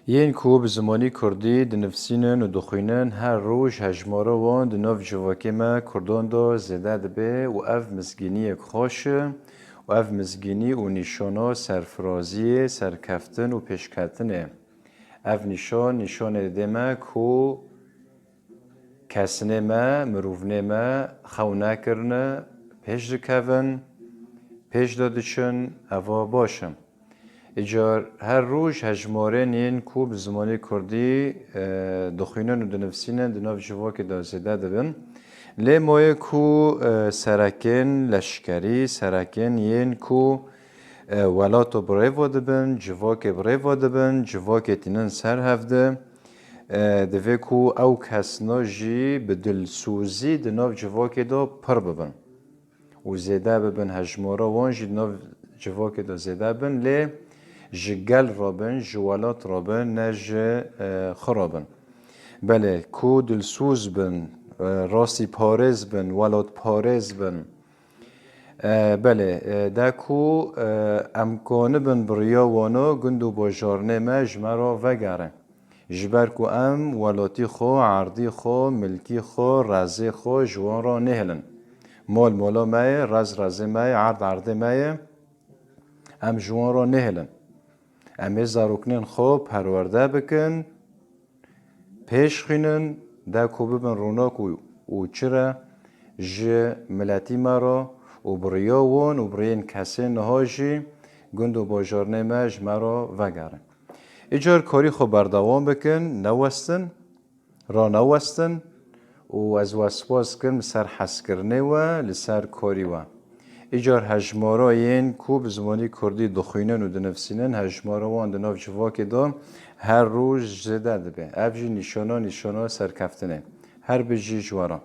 ین کو به زمانی کردی دنفسینن و دخوینن هر روش هجماره وان دناف جواکی ما کردان دا زده دبه و اف مزگینی خوش و اف مزگینی و نشانا سرفرازی سرکفتن و پیشکتنه. اف نشان دمه کو کسنه ما مروفنه ما خونه کرنه پیش دکون پیش دادشن اوا باشم. اجار هر روز هجماره نین کو به زمانی کردی دخینن و دنفسینن دناف جواک دازده دبن لی مایه کو سرکن لشکری سرکن ین کو ولاتو بریو دبن جواک بریو دبن جواک تینن سر هفته دوی کو او کسنا جی به دلسوزی دناف جواک دا پر ببن و زیده ببن هجماره وان جی دناف جواک دا زیده ببن لی جگل رابن جوالات رابن نج خرابن بله کو دلسوز بن راستی پارز بن ولات پارز بن بله دا کو امکانه بن بریا وانا گندو باجارنه ما جمرا وگره جبر کو ام ولاتی خو عردی خو ملکی خو رازی خو جوان را نهلن مال مالا مای راز مای عرد مای ام جوان را نهلن امی زاروکنن خوب پرورده بکن پیش خینن دا کوبه بن روناک و چرا جه ملتی مرا و بریاوان و برین کسی نهاجی گند و باجارنه مج مرا وگرن ایجار کاری خوب بردوام بکن نوستن را نوستن و از وسواس کن سر حس کرنه و لسر کاری و ایجار هجمارا این کو به زمانی کردی دخوینن و دنفسینن هجمارا وان دناف جواک دا هر روز زده دبه افجی نشانا سرکفتنه هر بجی جوارا